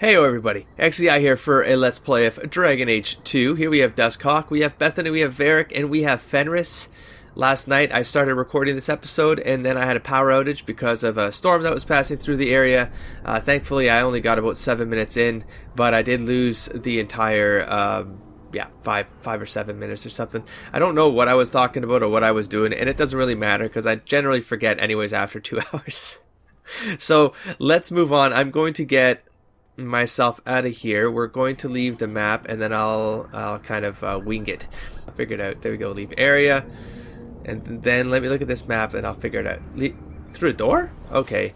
Hey everybody, XCI here for a Let's Play of Dragon Age 2. Here we have Duskhawk, we have Bethany, we have Varric, and we have Fenris. Last night I started recording this episode and then I had a power outage because of a storm that was passing through the area. Thankfully I only got about 7 minutes in, but I did lose the entire, 5 or 7 minutes or something. I don't know what I was talking about or what I was doing, and it doesn't really matter because I generally forget anyways after 2 hours. So let's move on. I'm going to get myself out of here. We're going to leave the map and then I'll kind of wing it. I'll figure it out. There we go. Leave area. And then let me look at this map and I'll figure it out. Through a door? Okay.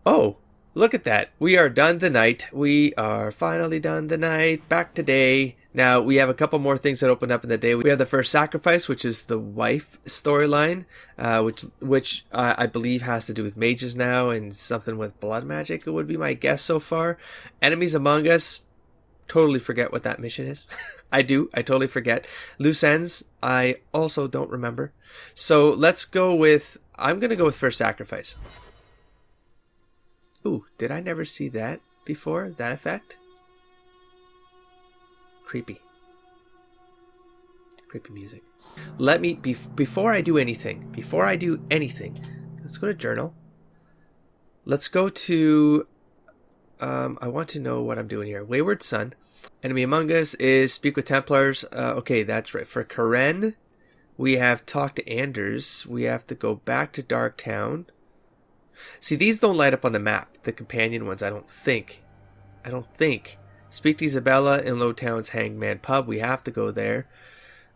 Oh, look at that. We are done the night. We are finally done the night. Back today. Now, we have a couple more things that open up in the day. We have the first sacrifice, which is the wife storyline, which I believe has to do with mages now and something with blood magic. It would be my guess so far. Enemies Among Us. Totally forget what that mission is. I totally forget. Loose ends, I also don't remember. So let's go with, I'm going to go with first sacrifice. Ooh, did I never see that before? That effect? Creepy music. Let me, before I do anything, let's go to journal. Let's go to, I want to know what I'm doing here. Wayward Son. Enemy Among Us is speak with Templars. Okay, that's right. For Karen, we have talk to Anders. We have to go back to Darktown. See, these don't light up on the map. The companion ones, I don't think. Speak to Isabella in Lowtown's Hangman Pub. We have to go there.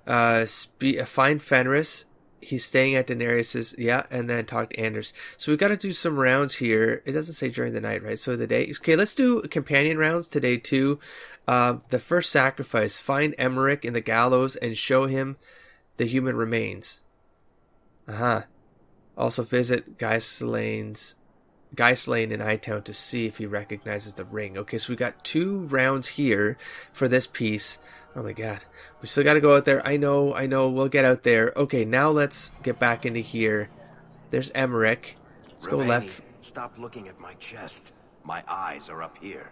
Find Fenris. He's staying at Daenerys's. Yeah, and then talk to Anders. So we've got to do some rounds here. It doesn't say during the night, right? So the day. Okay, let's do companion rounds today too. The first sacrifice. Find Emmerich in the gallows and show him the human remains. Also visit Guy Slain in Hightown to see if he recognizes the ring. Okay, so we got 2 rounds here for this piece. Oh my god. We still got to go out there. I know. We'll get out there. Okay, now let's get back into here. There's Emmerich. Let's go left. Stop looking at my chest. My eyes are up here.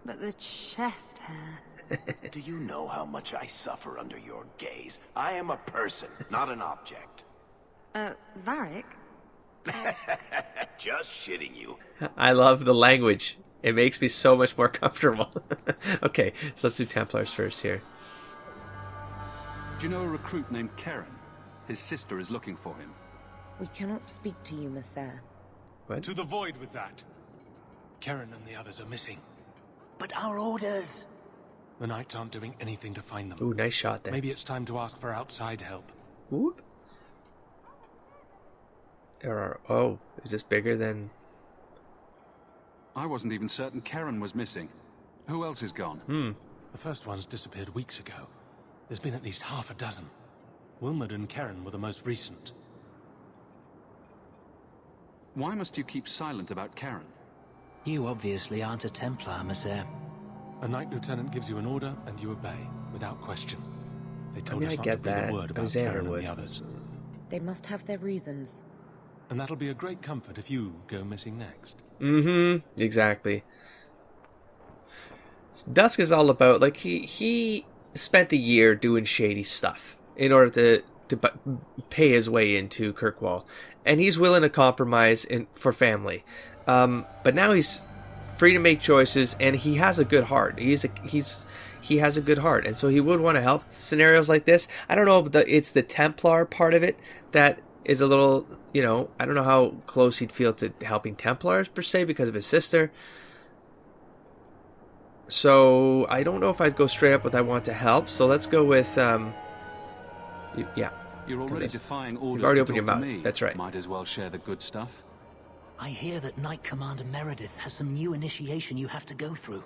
But the chest hair... Do you know how much I suffer under your gaze? I am a person, not an object. Varric? Just shitting you. I love the language. It makes me so much more comfortable. Okay, so let's do Templars first here. Do you know a recruit named Karen? His sister is looking for him. We cannot speak to you, Messer. What? To the void with that. Karen and the others are missing. But our orders... The Knights aren't doing anything to find them. Ooh, nice shot there. Maybe it's time to ask for outside help. Whoop. Oh, is this bigger than... I wasn't even certain Karen was missing. Who else is gone? The first one's disappeared weeks ago. There's been at least half a dozen. Wilmot and Karen were the most recent. Why must you keep silent about Karen? You obviously aren't a Templar, Messer. A Knight Lieutenant gives you an order and you obey, without question. They told I us not get to breathe that. a word about Alexander Karen and would. the others. They must have their reasons. And that'll be a great comfort if you go missing next. Exactly. Dusk is all about, like, he spent a year doing shady stuff in order to pay his way into Kirkwall. And he's willing to compromise for family. But now he's free to make choices, and he has a good heart. He has a good heart, and so he would want to help scenarios like this. I don't know, but it's the Templar part of it that is a little, I don't know how close he'd feel to helping Templars per se because of his sister. So I don't know if I'd go straight up with I want to help. So let's go with yeah. You're already defying orders. You've already to opened your talk to mouth. me. That's right. Might as well share the good stuff. I hear that Knight Commander Meredith has some new initiation you have to go through.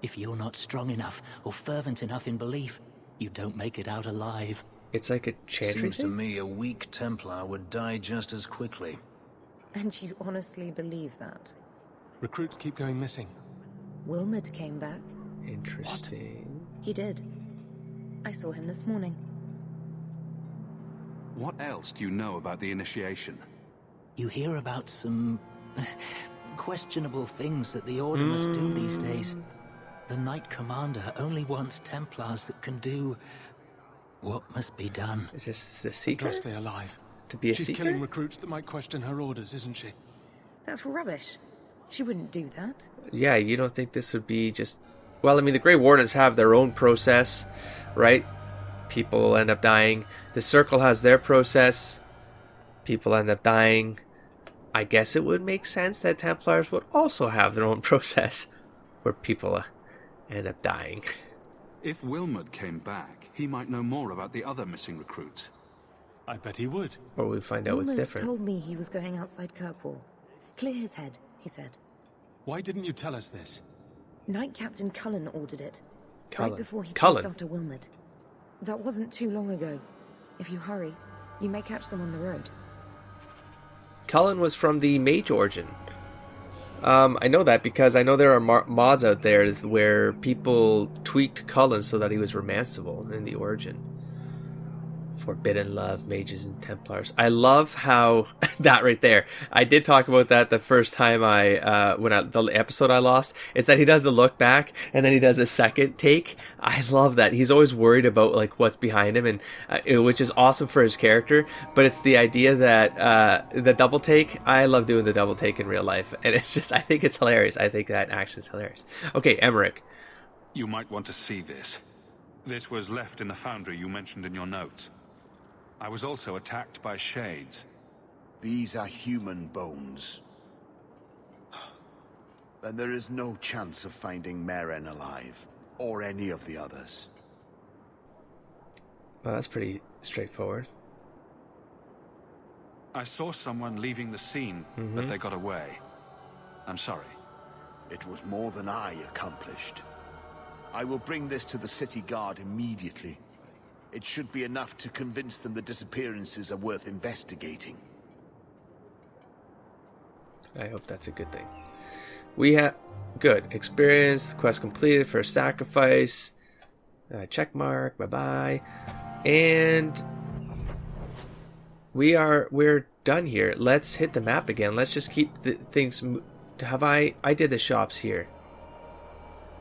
If you're not strong enough or fervent enough in belief, you don't make it out alive. It's like a chantry Seems to thing? me a weak Templar would die just as quickly. And you honestly believe that? Recruits keep going missing. Wilmot came back. Interesting. He did. I saw him this morning. What else do you know about the initiation? You hear about some questionable things that the Order must do these days. The Knight Commander only wants Templars that can do what must be done. Is this a secret? Trust stay alive. To be a She's secret? killing recruits that might question her orders, isn't she? That's rubbish. She wouldn't do that. Yeah, you don't think this would be just... Well, I mean, the Grey Wardens have their own process, right? People end up dying. The Circle has their process. People end up dying. I guess it would make sense that Templars would also have their own process where people end up dying. If Wilmot came back, he might know more about the other missing recruits. I bet he would. Or we find out what's Wilmot different. told me he was going outside Kirkwall. Clear his head, he said. Why didn't you tell us this? Knight Captain Cullen ordered it. Cullen. Right before he Cullen. chased after Wilmot. That wasn't too long ago. If you hurry, you may catch them on the road. Cullen was from the Mage Origin. I know that because I know there are mods out there where people tweaked Cullen so that he was romanceable in the Origin. Forbidden love, mages and Templars. I love how that right there. I did talk about that the first time the episode I lost. It's that he does the look back and then he does a second take. I love that. He's always worried about like what's behind him, and which is awesome for his character. But it's the idea that the double take. I love doing the double take in real life, and it's just I think it's hilarious. I think that action is hilarious. Okay, Emmerich. You might want to see this. This was left in the foundry you mentioned in your notes. I was also attacked by shades. These are human bones. Then there is no chance of finding Meren alive, or any of the others. Well, that's pretty straightforward. I saw someone leaving the scene, but they got away. I'm sorry. It was more than I accomplished. I will bring this to the city guard immediately. It should be enough to convince them the disappearances are worth investigating. I hope that's a good thing. We have... Good. Experience. Quest completed. First sacrifice. Check mark. Bye-bye. And... We're done here. Let's hit the map again. Let's just keep the things... I did the shops here.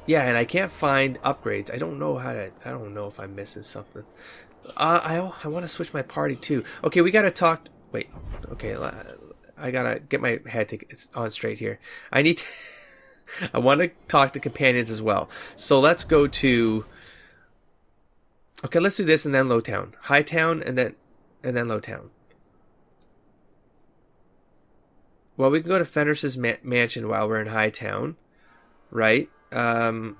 Yeah, and I can't find upgrades. I don't know if I'm missing something. I want to switch my party too. Okay, we gotta talk. Wait. Okay, I gotta get my head on straight here. I need to... I want to talk to companions as well. So let's go to... Okay, let's do this and then Lowtown. Hightown and then Lowtown. Well, we can go to Fenris's mansion while we're in Hightown. Right? And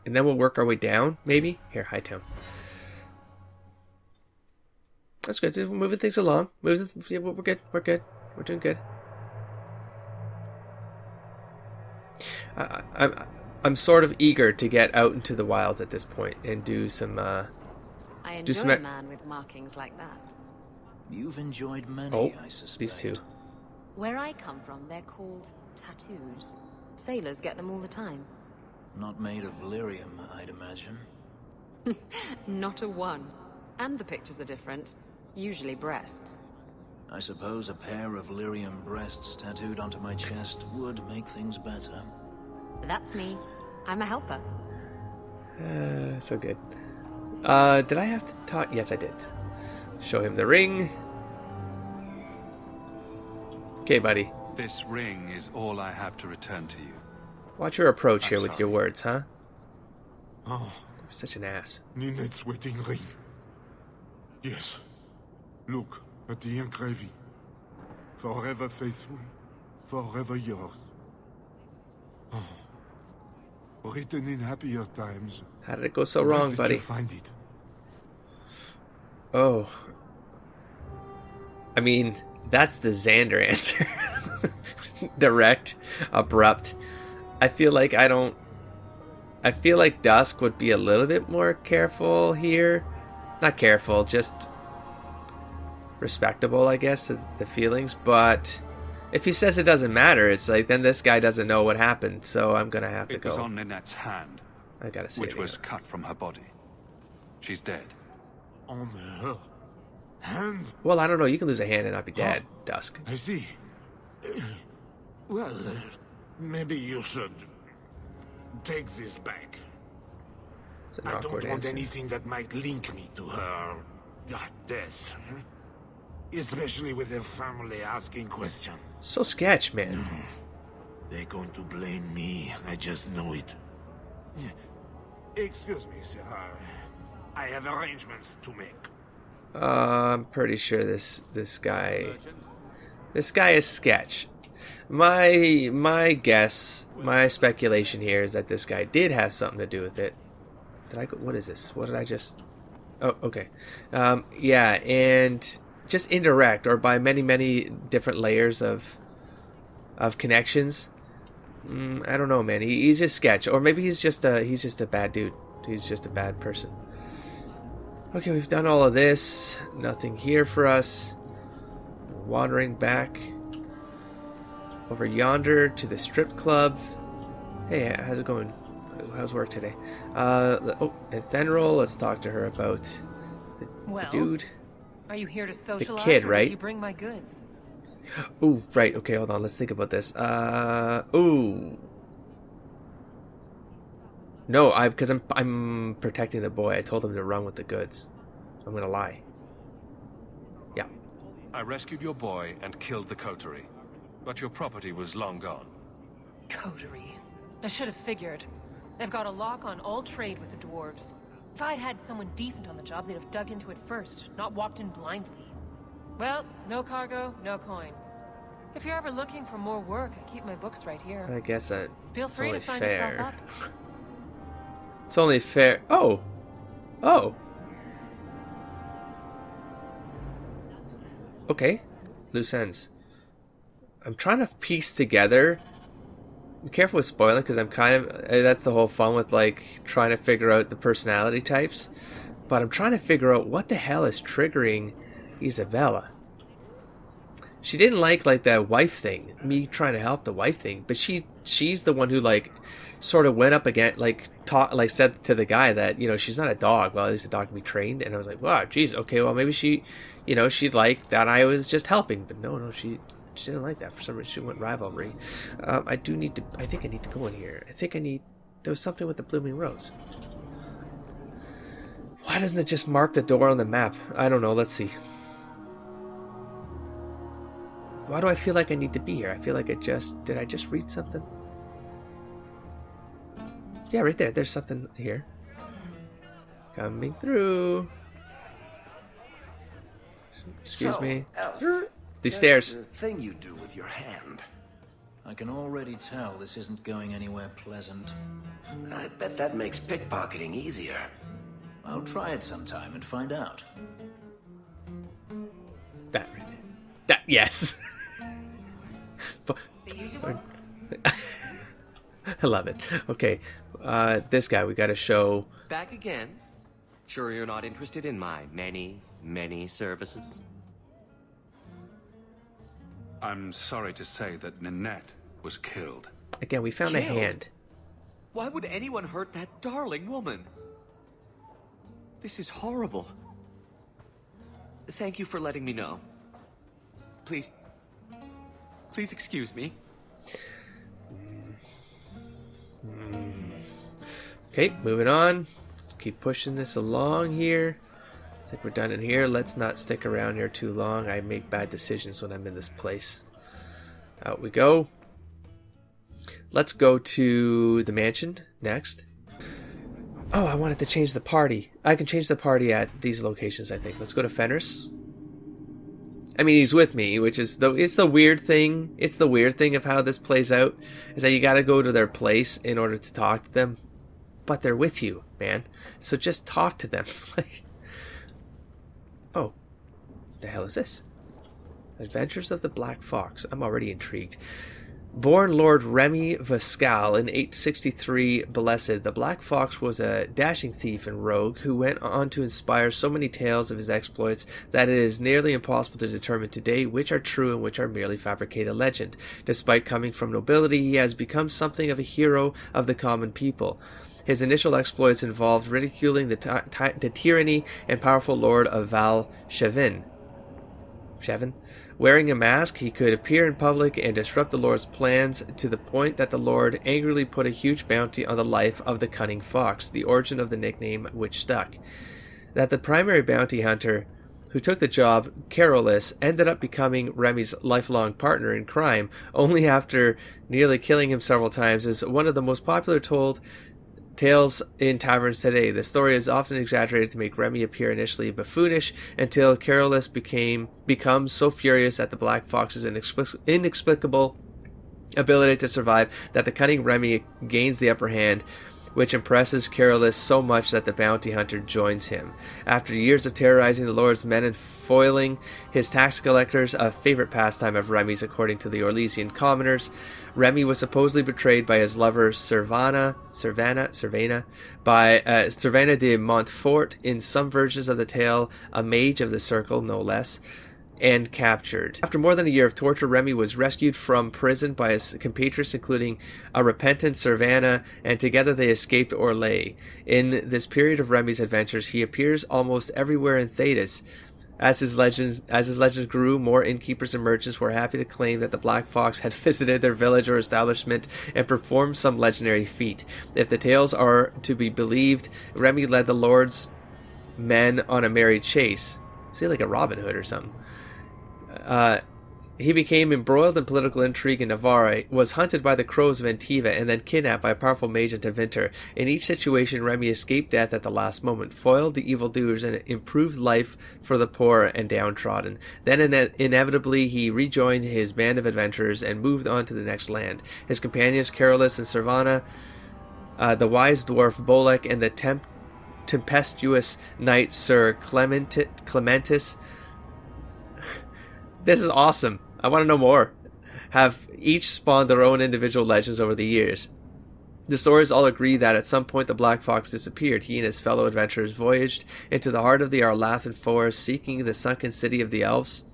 then we'll work our way down, maybe? Here, Hightown. That's good. We're moving things along. We're good. We're good. We're doing good. I'm sort of eager to get out into the wilds at this point and do some... I enjoy a man with markings like that. You've enjoyed many, I suspect. These two. Where I come from, they're called tattoos. Sailors get them all the time. Not made of lyrium, I'd imagine. Not a one. And the pictures are different. Usually breasts. I suppose a pair of lyrium breasts tattooed onto my chest would make things better. That's me. I'm a helper. So good. Did I have to talk? Yes, I did. Show him the ring. Okay, buddy. This ring is all I have to return to you. Watch your approach here I'm with sorry. your words, huh? Oh, You're such an ass. Ninette's wedding ring. Yes. Look at the engraving. Forever faithful, forever yours. Oh. Written in happier times. How did it go so Where wrong, did buddy? you find it? Oh. I mean, that's the Xander answer. Direct, abrupt. I feel like Dusk would be a little bit more careful here. Not careful, just respectable, I guess, the feelings. But if he says it doesn't matter, it's like, then this guy doesn't know what happened, so I'm gonna have to It go. was on Ninette's hand, I gotta say which it was again. cut from her body. She's dead. On her hand. Well, I don't know. You can lose a hand and not be dead, Dusk. I see. Well, maybe you should take this back. It's an I don't awkward want answer. anything that might link me to her death. Especially with her family asking questions. So sketch, man. They're going to blame me. I just know it. Excuse me, sir. I have arrangements to make. I'm pretty sure this guy is sketch. My guess, my speculation here is that this guy did have something to do with it. Did I go? What is this? What did I just? Oh, okay. Yeah, and just indirect or by many different layers of connections. I don't know, man. He's just sketch, or maybe he's just a bad dude. He's just a bad person. Okay, we've done all of this. Nothing here for us. Wandering back over yonder to the strip club. Hey, how's it going? How's work today? Ethenrol, let's talk to her about the dude. Are you here to socialize? kid, or right? Did you bring my goods? Ooh, right. Okay, hold on. Let's think about this. Ooh. No, because I'm protecting the boy. I told him to run with the goods. I'm gonna lie. Yeah. I rescued your boy and killed the coterie, but your property was long gone. Coterie. I should have figured. They've got a lock on all trade with the dwarves. If I'd had someone decent on the job, they'd have dug into it first, not walked in blindly. Well, no cargo, no coin. If you're ever looking for more work, I keep my books right here. I guess that Feel it's free only to sign fair. yourself up. It's only fair. Oh. Okay. Loose ends. I'm trying to piece together. Be careful with spoiling, because I'm kind of... That's the whole fun with, like, trying to figure out the personality types. But I'm trying to figure out what the hell is triggering Isabella. She didn't like that wife thing. Me trying to help the wife thing. But she's the one who, like, sort of went up again, said to the guy that, she's not a dog. Well, at least a dog can be trained. And I was like, wow, geez, okay, well, maybe she'd like that I was just helping. But no, she didn't like that. For some reason, she went rivalry. I think I need to go in here. There was something with the blooming rose. Why doesn't it just mark the door on the map? I don't know. Let's see. Why do I feel like I need to be here? I feel like did I just read something? Yeah, right there. There's something here. Coming through. Excuse me. Elf, These stairs. the thing you do with your hand. I can already tell this isn't going anywhere pleasant. I bet that makes pickpocketing easier. I'll try it sometime and find out. That right there. That, yes. The usual? I love it. Okay, this guy we got to show. Back again? Sure you're not interested in my many services? I'm sorry to say that Ninette was killed. Again, we found a Killed? hand. Why would anyone hurt that darling woman? This is horrible. Thank you for letting me know. Please excuse me. Okay, moving on. Let's keep pushing this along here. I think we're done in here. Let's not stick around here too long. I make bad decisions when I'm in this place. Out we go. Let's go to the mansion next. Oh, I wanted to change the party. I can change the party at these locations, I think. Let's go to Fenris. I mean, he's with me, which is it's the weird thing. It's the weird thing of how this plays out, is that you got to go to their place in order to talk to them, but they're with you, man. So just talk to them. Like, oh, the hell is this? Adventures of the Black Fox. I'm already intrigued. Born Lord Remy Vascal in 863 Blessed, the Black Fox was a dashing thief and rogue who went on to inspire so many tales of his exploits that it is nearly impossible to determine today which are true and which are merely fabricated legend. Despite coming from nobility, he has become something of a hero of the common people. His initial exploits involved ridiculing the tyranny and powerful lord of Val Chevin, Wearing a mask, he could appear in public and disrupt the Lord's plans to the point that the Lord angrily put a huge bounty on the life of the cunning fox, the origin of the nickname which stuck. That the primary bounty hunter who took the job, Carolus, ended up becoming Remy's lifelong partner in crime, only after nearly killing him several times, is one of the most popular told tales in taverns today. The story is often exaggerated to make Remy appear initially buffoonish, until Carolus becomes so furious at the Black Fox's inexplicable ability to survive that the cunning Remy gains the upper hand, which impresses Carolus so much that the bounty hunter joins him. After years of terrorizing the Lord's men and foiling his tax collectors, a favorite pastime of Remy's according to the Orlesian commoners, Remy was supposedly betrayed by his lover Servana de Montfort, in some versions of the tale a mage of the circle no less, and captured. After more than a year of torture, Remy was rescued from prison by his compatriots, including a repentant Servana, and together they escaped Orlais. In this period of Remy's adventures, he appears almost everywhere in Thedas. As his legends grew, more innkeepers and merchants were happy to claim that the Black Fox had visited their village or establishment and performed some legendary feat. If the tales are to be believed, Remy led the Lord's men on a merry chase. See, like a Robin Hood or something. He became embroiled in political intrigue in Navarre, was hunted by the crows of Antiva, and then kidnapped by a powerful mage in Tevinter. In each situation, Remy escaped death at the last moment, foiled the evildoers, and improved life for the poor and downtrodden. Then inevitably he rejoined his band of adventurers and moved on to the next land. His companions Carolus and Servana, the wise dwarf Bolek, and the tempestuous knight Sir Clementis. This is awesome. I want to know more. Have each spawned their own individual legends over the years. The stories all agree that at some point the Black Fox disappeared. He and his fellow adventurers voyaged into the heart of the Arlathan forest, seeking the sunken city of the elves,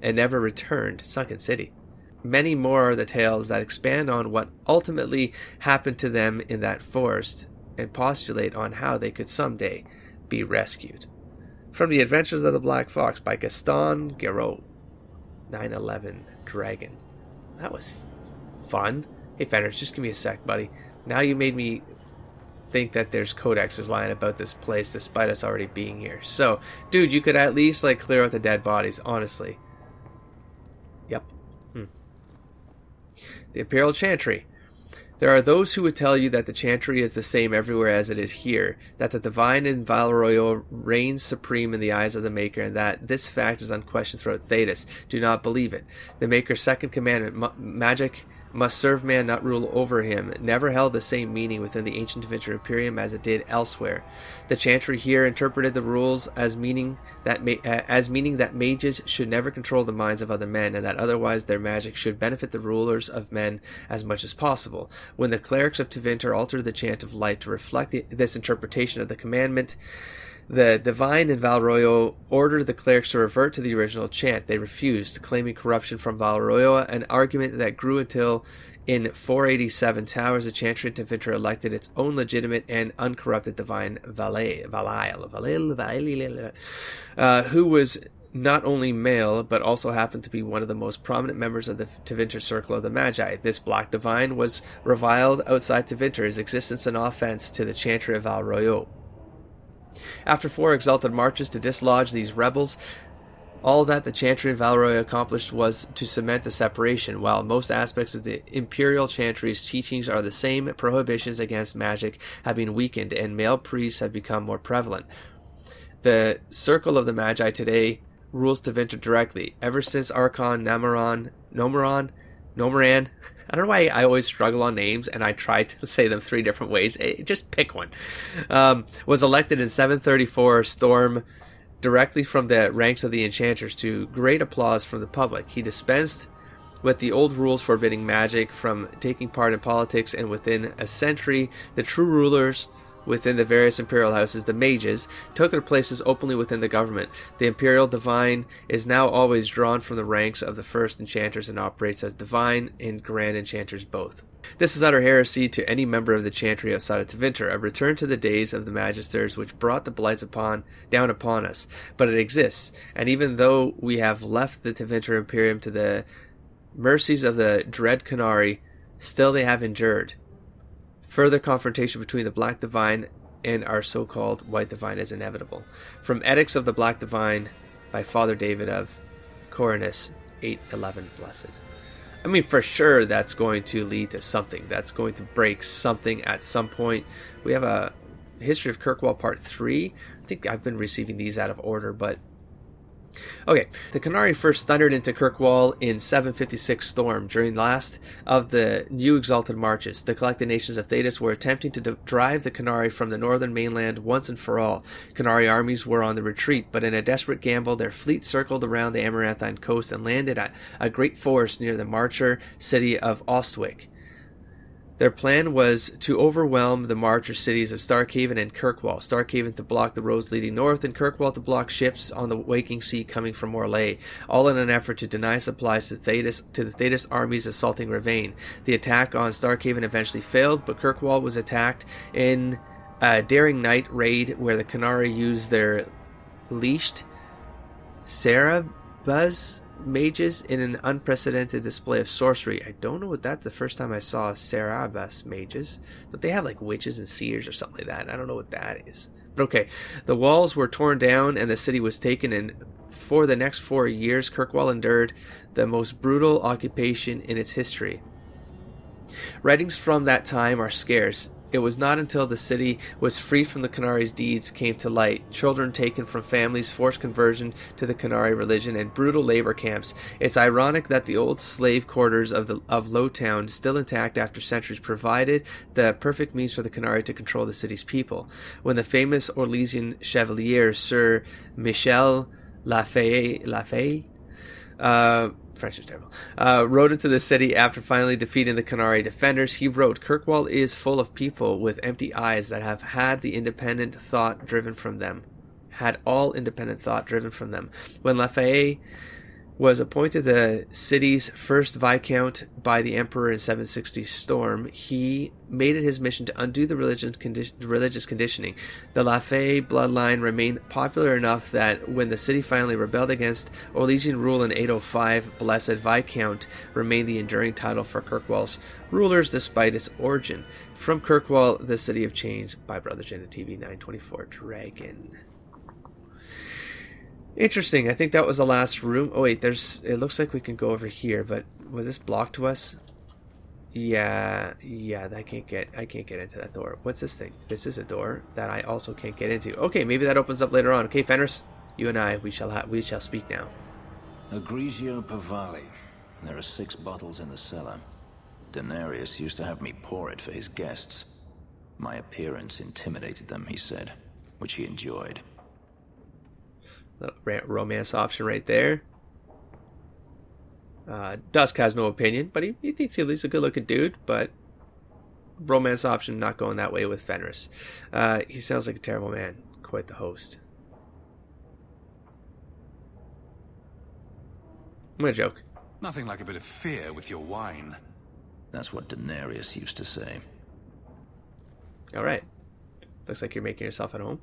and never returned. Sunken city. Many more are the tales that expand on what ultimately happened to them in that forest, and postulate on how they could someday be rescued. From the Adventures of the Black Fox by Gaston Guéraud. 9/11 Dragon. That was fun. Hey Fenris, just give me a sec, buddy. Now you made me think that there's codexes lying about this place despite us already being here. So, dude, you could at least clear out the dead bodies, honestly. Yep. The Imperial Chantry. There are those who would tell you that the Chantry is the same everywhere as it is here, that the divine in Val Royeaux reigns supreme in the eyes of the Maker, and that this fact is unquestioned throughout Thedas. Do not believe it. The Maker's second commandment, magic must serve man, not rule over him, never held the same meaning within the ancient Tevinter Imperium as it did elsewhere. The Chantry here interpreted the rules as meaning that mages should never control the minds of other men, and that otherwise their magic should benefit the rulers of men as much as possible. When the clerics of Tevinter altered the chant of light to reflect this interpretation of the commandment, the divine in Val Royeaux ordered the clerics to revert to the original chant. They refused, claiming corruption from Val Royeaux, an argument that grew until in 487 Towers the Chantry in Tevinter elected its own legitimate and uncorrupted divine Valail, who was not only male, but also happened to be one of the most prominent members of the Tevinter Circle of the Magi. This black divine was reviled outside Tevinter, his existence an offense to the Chantry of Val Royeaux. After 4 exalted marches to dislodge these rebels, all that the Chantry in Val Royeaux accomplished was to cement the separation. While most aspects of the Imperial Chantry's teachings are the same, prohibitions against magic have been weakened, and male priests have become more prevalent. The Circle of the Magi today rules Tevinter directly. Ever since Archon Nomoran, I don't know why I always struggle on names and I try to say them 3 different ways. Just pick one. Was elected in 734 Storm directly from the ranks of the enchanters to great applause from the public. He dispensed with the old rules forbidding magic from taking part in politics, and within a century, the true rulers within the various imperial houses, the mages, took their places openly within the government. The imperial divine is now always drawn from the ranks of the first enchanters and operates as divine and grand enchanters both. This is utter heresy to any member of the Chantry outside of Tevinter, a return to the days of the Magisters which brought the blights down upon us. But it exists, and even though we have left the Tevinter Imperium to the mercies of the dread Qunari, still they have endured. Further confrontation between the Black Divine and our so-called White Divine is inevitable. From Edicts of the Black Divine by Father David of Coronus, 811 Blessed. I mean, for sure that's going to lead to something. That's going to break something at some point. We have a History of Kirkwall Part 3. I think I've been receiving these out of order, but... Okay, the Qunari first thundered into Kirkwall in 756 Storm. During the last of the new exalted marches, the collected nations of Thedas were attempting to drive the Qunari from the northern mainland once and for all. Qunari armies were on the retreat, but in a desperate gamble, their fleet circled around the Amaranthine coast and landed at a great forest near the Marcher city of Ostwick. Their plan was to overwhelm the Marcher cities of Starkhaven and Kirkwall. Starkhaven to block the roads leading north, and Kirkwall to block ships on the Waking Sea coming from Morlaix, all in an effort to deny supplies to the Thedas armies assaulting Ravane. The attack on Starkhaven eventually failed, but Kirkwall was attacked in a daring night raid where the Qunari used their leashed Sarabuz mages in an unprecedented display of sorcery. I don't know what that's the first time I saw Sarabus mages, but they have like witches and seers or something like that. I don't know what that is. But okay, the walls were torn down and the city was taken, and for the next 4 years, Kirkwall endured the most brutal occupation in its history. Writings from that time are scarce. It was not until the city was freed from the Qunari's deeds came to light. Children taken from families, forced conversion to the Qunari religion, and brutal labor camps. It's ironic that the old slave quarters of Lowtown, still intact after centuries, provided the perfect means for the Qunari to control the city's people. When the famous Orlesian chevalier Sir Michel Lafay French is terrible. Rode into the city after finally defeating the Qunari defenders. He wrote, "Kirkwall is full of people with empty eyes that have had the independent thought driven from them. Had all independent thought driven from them." When Lafay was appointed the city's first Viscount by the Emperor in 760 Storm, he made it his mission to undo the religious conditioning. The Lafay bloodline remained popular enough that when the city finally rebelled against Orlesian rule in 805, Blessed Viscount remained the enduring title for Kirkwall's rulers despite its origin. From Kirkwall, the City of Chains, by Brother Jenna TV 924 Dragon. Interesting. I think that was the last room. Oh wait, it looks like we can go over here, but was this blocked to us? Yeah, I can't get into that door. What's this thing? This is a door that I also can't get into. Okay, maybe that opens up later on. Okay, Fenris, you and I, we shall speak now. Agrigio Pavali. There are 6 bottles in the cellar. Denarius used to have me pour it for his guests. My appearance intimidated them, he said, which he enjoyed. Romance option right there. Dusk has no opinion, but he thinks he's a good-looking dude, but romance option not going that way with Fenris. He sounds like a terrible man. Quite the host. I'm gonna joke. Nothing like a bit of fear with your wine. That's what Denarius used to say. Alright. Looks like you're making yourself at home.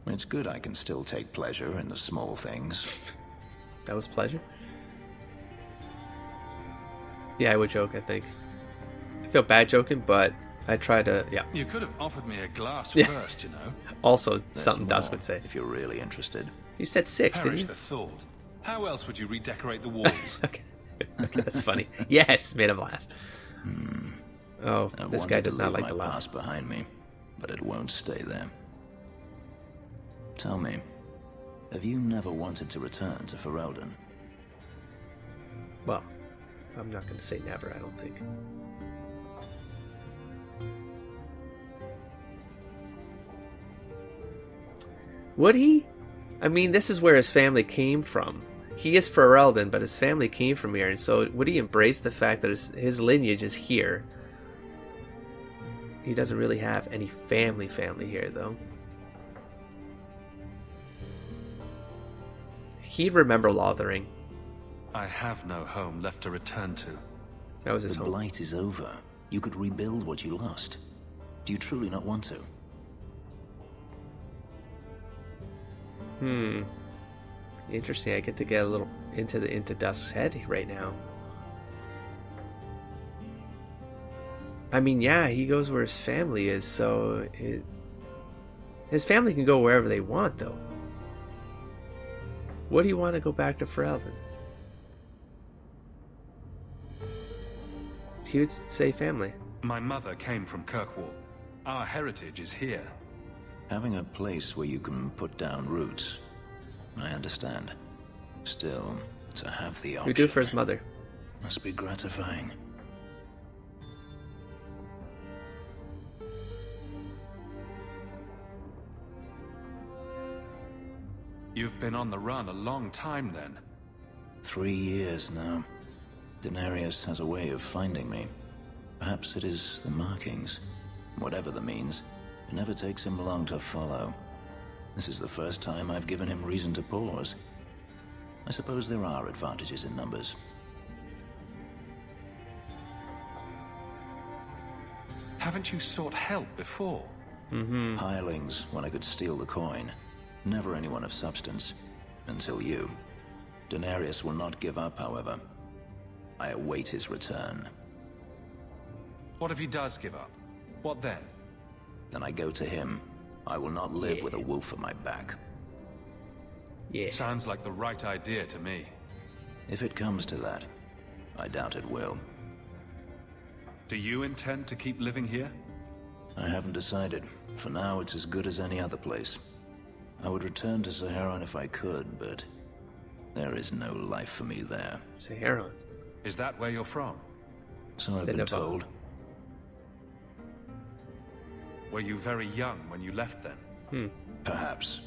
It's good I can still take pleasure in the small things. That was pleasure? Yeah, I would joke, I think. I feel bad joking, but I try to, yeah. You could have offered me a glass first, you know. Also, There's something more, Dusk would say. if you're really interested. You said 6, Perish didn't you? the thought. How else would you redecorate the walls? Okay, that's funny. Yes, made him laugh. Oh, I this guy wanted does to not leave like to my laugh. past behind me, but it won't stay there. Tell me, have you never wanted to return to Ferelden? Well, I'm not going to say never, I don't think. Would he? I mean, this is where his family came from. He is Ferelden, but his family came from here, and so would he embrace the fact that his lineage is here? He doesn't really have any family here, though. He'd remember Lothering. I have no home left to return to. That was his The home. blight is over. You could rebuild what you lost. Do you truly not want to? Interesting. I get to get a little into Dusk's head right now. I mean, yeah, he goes where his family is, so his family can go wherever they want, though. What do you want to go back to Ferelden? He would say family. My mother came from Kirkwall. Our heritage is here. Having a place where you can put down roots, I understand. Still, to have the option... We do for his mother. Must be gratifying. You've been on the run a long time then. 3 years now. Denarius has a way of finding me. Perhaps it is the markings. Whatever the means, it never takes him long to follow. This is the first time I've given him reason to pause. I suppose there are advantages in numbers. Haven't you sought help before? Hirelings, when I could steal the coin. Never anyone of substance. Until you. Denarius will not give up, however. I await his return. What if he does give up? What then? Then I go to him. I will not live with a wolf at my back. Yeah. Sounds like the right idea to me. If it comes to that, I doubt it will. Do you intend to keep living here? I haven't decided. For now, it's as good as any other place. I would return to Saharan if I could, but there is no life for me there. Saharan. Is that where you're from? So I've been told. Were you very young when you left then? Perhaps.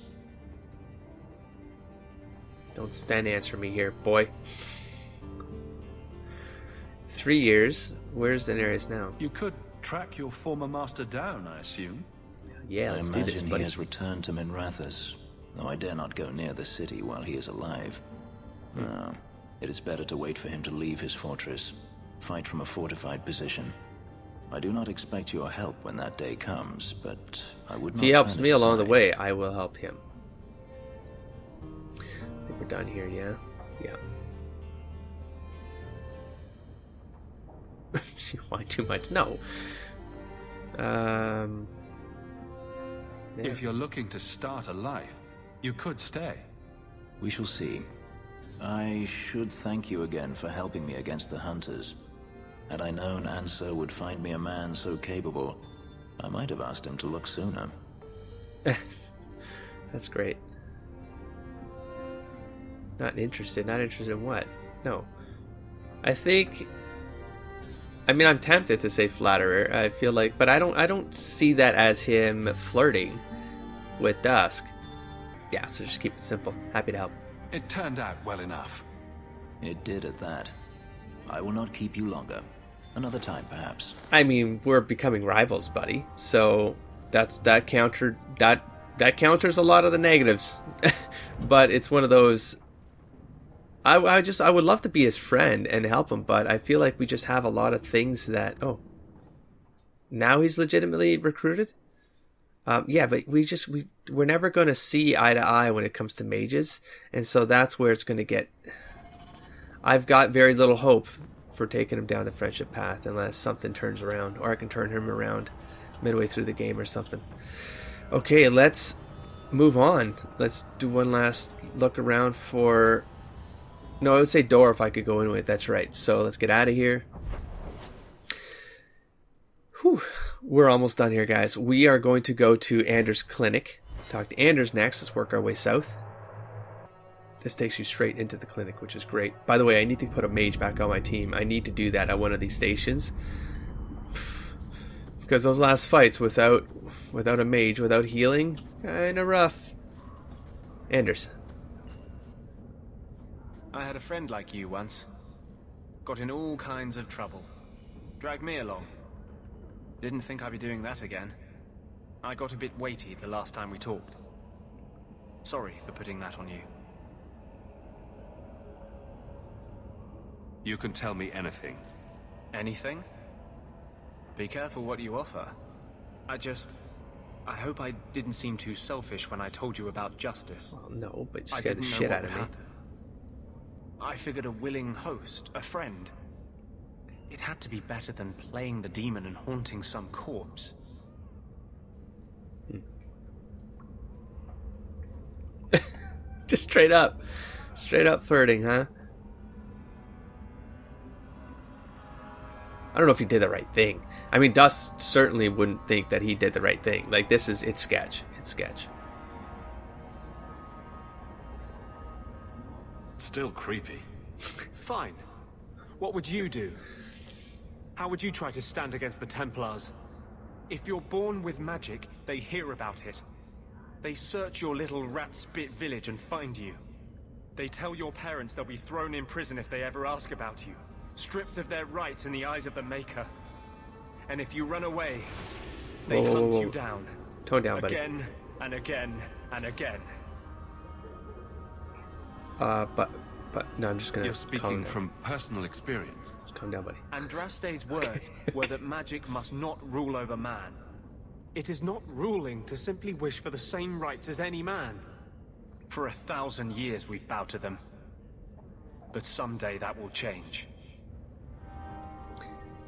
Don't stand answer me here, boy. 3 years. Where's Daenerys now? You could track your former master down, I assume. Yeah, let's do this, I imagine buddy. he has returned to Minrathous, though I dare not go near the city while he is alive. No, it is better to wait for him to leave his fortress, fight from a fortified position. I do not expect your help when that day comes, but I would not... If he helps turn me it along the aside. way, I will help him. I think we're done here, yeah? Yeah. You want too much? No. Yeah. If you're looking to start a life, you could stay. We shall see. I should thank you again for helping me against the hunters. Had I known Ansar would find me a man so capable, I might have asked him to look sooner. That's great. Not interested. Not interested in what? No. I think... I mean, I'm tempted to say flatterer. I feel like... But I don't see that as him flirting with Dusk. Yeah, so just keep it simple. Happy to help. It turned out well enough. It did at that. I will not keep you longer. Another time, perhaps. I mean, we're becoming rivals, buddy. So that counters a lot of the negatives. But it's one of those. I would love to be his friend and help him, but I feel like we just have a lot of things that. Oh, now he's legitimately recruited. Yeah, but we're never going to see eye to eye when it comes to mages, and so that's where it's going to get. I've got very little hope for taking him down the friendship path unless something turns around, or I can turn him around midway through the game or something. Okay, let's move on. Let's do one last look around for... No, I would say door if I could go into it. That's right. So let's get out of here. Whew. We're almost done here, guys. We are going to go to Anders' clinic. Talk to Anders next. Let's work our way south. This takes you straight into the clinic, which is great. By the way, I need to put a mage back on my team. I need to do that at one of these stations. Because those last fights without a mage, without healing, kinda rough. Anders. I had a friend like you once. Got in all kinds of trouble. Dragged me along. Didn't think I'd be doing that again. I got a bit weighty the last time we talked. Sorry for putting that on you. You can tell me anything. Anything? Be careful what you offer. I hope I didn't seem too selfish when I told you about justice. Well, no, but you scared the shit out of me. I figured a willing host, a friend. It had to be better than playing the demon and haunting some corpse. Just straight up flirting, huh? I don't know if he did the right thing. I mean, Dust certainly wouldn't think that he did the right thing. Like, it's sketch. It's sketch. Still creepy. Fine. What would you do? How would you try to stand against the Templars? If you're born with magic, they hear about it. They search your little rat-spit village and find you. They tell your parents they'll be thrown in prison if they ever ask about you, stripped of their rights in the eyes of the Maker. And if you run away, they hunt you down. Tone down, buddy. Again and again and again. But no, I'm just gonna. You're speaking from personal experience. Just calm down, buddy. Andraste's words were that magic must not rule over man. It is not ruling to simply wish for the same rights as any man. For 1,000 years we've bowed to them. But someday that will change.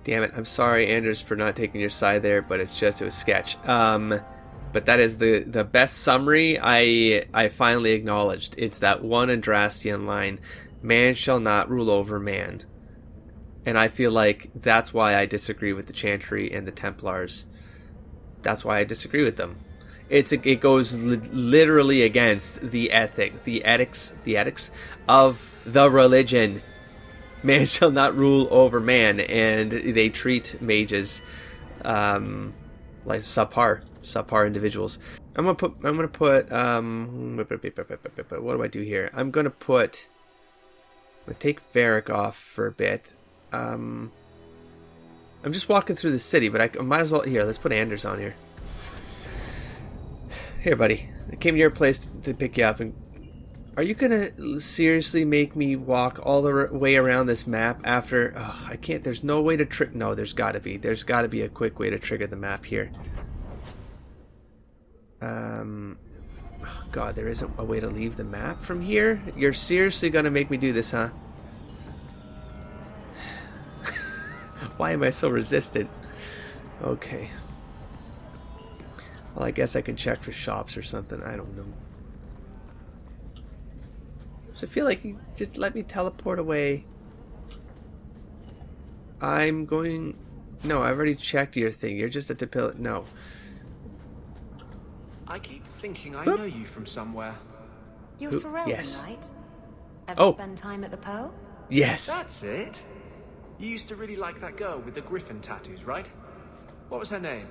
Damn it, I'm sorry, Anders, for not taking your side there, but it was sketch. But that is the best summary I finally acknowledged. It's that one Andrastian line, man shall not rule over man. And I feel like that's why I disagree with the Chantry and the Templars. That's why I disagree with them. It goes literally against the ethics of the religion. Man shall not rule over man, and they treat mages like subpar individuals. I'm gonna put what do I do here? I'm gonna take Varric off for a bit. I'm just walking through the city, but I might as well. Here, let's put Anders on here. Here, buddy. I came to your place to pick you up. And are you gonna seriously make me walk all the way around this map after? Oh, I can't. There's no way to trick. No, there's gotta be. There's gotta be a quick way to trigger the map here. Oh God, there isn't a way to leave the map from here? You're seriously gonna make me do this, huh? Why am I so resistant? Okay. Well, I guess I can check for shops or something. I don't know. So I feel like you just let me teleport away. I'm going... No, I've already checked your thing. You're just at the pill. No. I keep thinking I know you from somewhere. You're Ferelden, yes. right? Ever spend time at the Pearl? Yes. That's it. You used to really like that girl with the griffin tattoos, right? What was her name?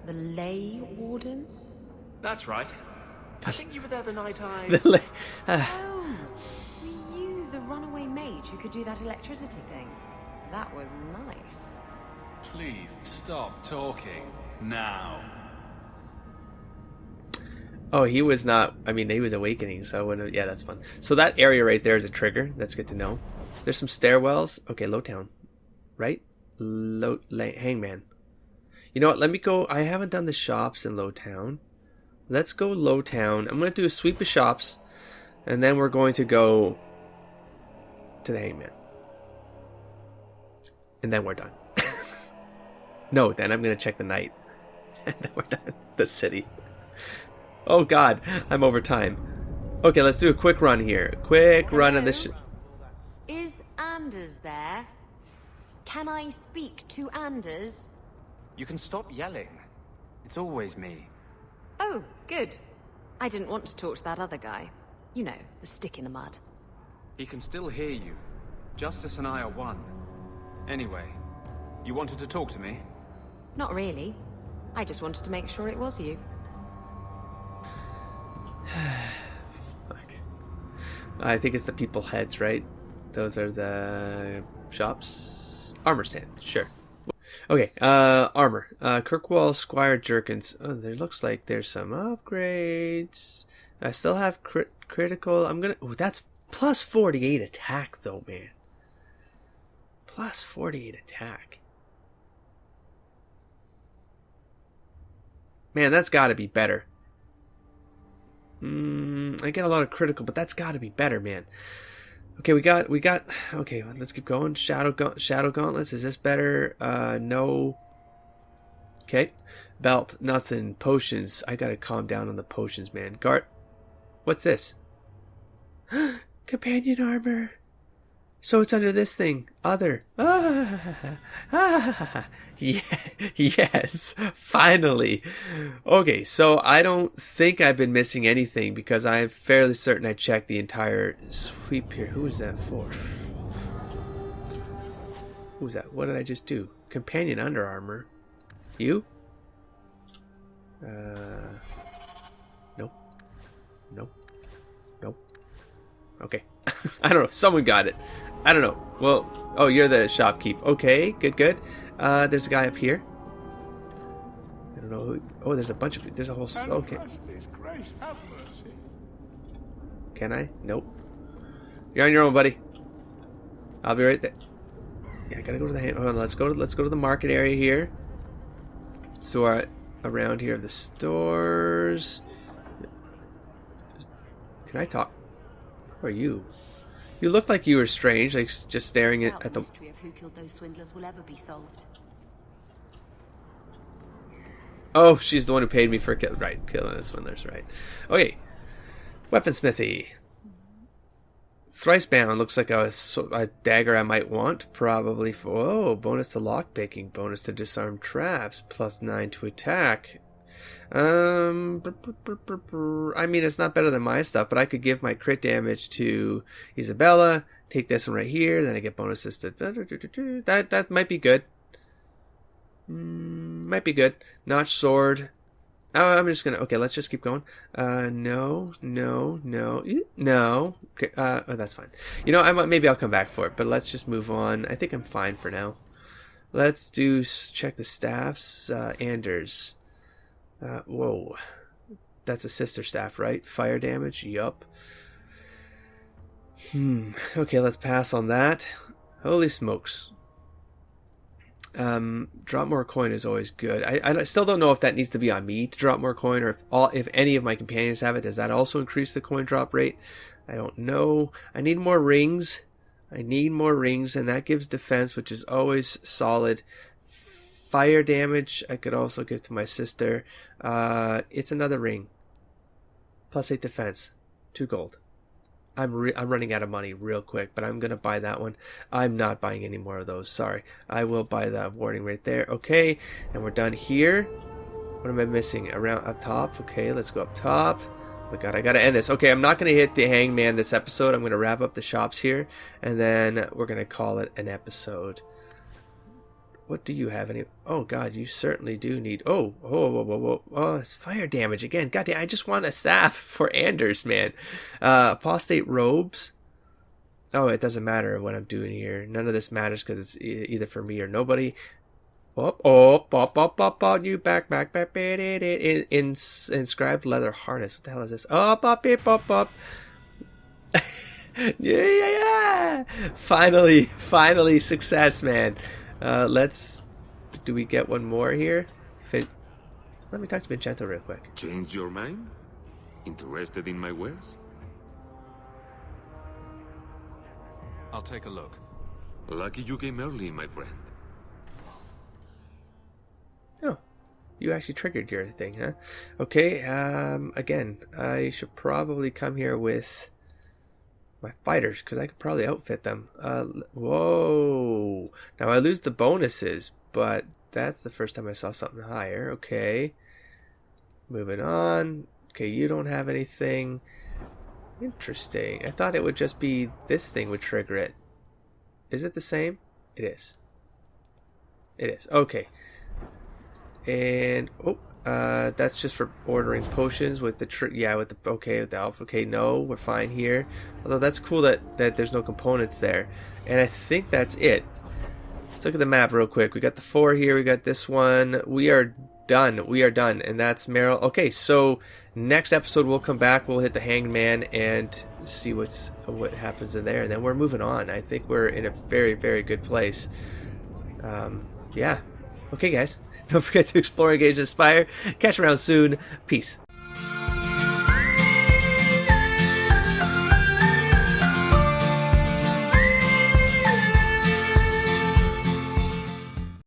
The Ley Warden? That's right. I think you were there the night I... Oh, were you the runaway mage who could do that electricity thing? That was nice. Please stop talking now. Oh, he was not... I mean, he was awakening, so... Yeah, that's fun. So that area right there is a trigger. That's good to know. There's some stairwells. Okay, Lowtown. Right? Hangman. You know what? Let me go... I haven't done the shops in Lowtown. Let's go Lowtown. I'm going to do a sweep of shops. And then we're going to go to the Hangman. And then we're done. No, then I'm going to check the night. And then we're done. The city. Oh God, I'm over time. Okay, let's do a quick run here. Quick run of this. Is Anders there? Can I speak to Anders? You can stop yelling. It's always me. Oh, good. I didn't want to talk to that other guy. You know, the stick in the mud. He can still hear you. Justice and I are one. Anyway, you wanted to talk to me? Not really. I just wanted to make sure it was you. Fuck. I think it's the people heads, right? Those are the shops. Armor stand, sure. Okay, armor. Kirkwall, Squire, Jerkins. Oh, there looks like there's some upgrades. I still have critical. I'm gonna. Oh, that's plus 48 attack though, man. Plus 48 attack. Man, that's got to be better. I get a lot of critical, but that's got to be better, man. Okay, we got. Okay, let's keep going. Shadow gauntlets. Is this better? No. Okay, belt. Nothing. Potions. I gotta calm down on the potions, man. Gart, what's this? Companion armor. So it's under this thing. Other. Yeah, yes, finally. Okay, so I don't think I've been missing anything because I'm fairly certain I checked the entire sweep here. Who is that for? Who's that? What did I just do? Companion under armor. You? Nope. Nope. Nope. Okay. I don't know. Someone got it. I don't know. Well, oh, you're the shopkeep. Okay, good. There's a guy up here. I don't know who. Oh, there's a bunch of. There's a whole. Okay. Can I? Nope. You're on your own, buddy. I'll be right there. Yeah, I gotta go to the. Hold on, let's go to the market area here. So around here of the stores. Can I talk? Who are you? You look like you were strange, like just staring at the mystery of who killed those swindlers will ever be solved. Oh, she's the one who paid me for killing the swindlers, right? Okay, weaponsmithy. Thrice bound looks like a dagger I might want, probably for bonus to lockpicking, bonus to disarm traps, +9 to attack. I mean, it's not better than my stuff, but I could give my crit damage to Isabella, take this one right here, then I get bonuses to that might be good. Might be good. Notch sword. Oh, I'm just gonna. Okay, let's just keep going. No. Okay, oh, that's fine. You know, maybe I'll come back for it, but let's just move on. I think I'm fine for now. Let's check the staffs. Anders. Whoa, that's a sister staff, right? Fire damage. Yup. Okay, let's pass on that. Holy smokes. Drop more coin is always good. I still don't know if that needs to be on me to drop more coin, or if any of my companions have it. Does that also increase the coin drop rate? I don't know. I need more rings. And that gives defense, which is always solid. Fire damage I could also give to my sister. It's another ring. +8 defense. 2 gold. I'm running out of money real quick, but I'm gonna buy that one. I'm not buying any more of those. Sorry. I will buy that warning right there. Okay, and we're done here. What am I missing? Around up top. Okay, let's go up top. Oh god, I gotta end this. Okay, I'm not gonna hit the hangman this episode. I'm gonna wrap up the shops here, and then we're gonna call it an episode. What do you have? Oh god, you certainly do need. Whoa. Oh, it's fire damage again. God damn, I just want a staff for Anders, man. Apostate robes. Oh, it doesn't matter what I'm doing here. None of this matters because it's either for me or nobody. You back. Inscribed leather harness. What the hell is this? Yeah. Finally, success, man. Do we get one more here? Let me talk to Vincenzo real quick. Change your mind? Interested in my wares? I'll take a look. Lucky you came early, my friend. Oh, you actually triggered your thing, huh? Okay, again, I should probably come here with my fighters, because I could probably outfit them. Whoa. Now I lose the bonuses, but that's the first time I saw something higher. Okay. Moving on. Okay, you don't have anything. Interesting. I thought it would just be this thing would trigger it. Is it the same? It is. Okay. And that's just for ordering potions with the with the alpha. Okay, no, we're fine here. Although that's cool that there's no components there. And I think that's it. Let's look at the map real quick. We got the 4 here. We got this one. We are done. And that's Meryl. Okay, so next episode we'll come back. We'll hit the Hanged Man and see what happens in there, and then we're moving on. I think we're in a very, very good place. Yeah. Okay, guys. Don't forget to explore, engage, and inspire. Catch you around soon. Peace.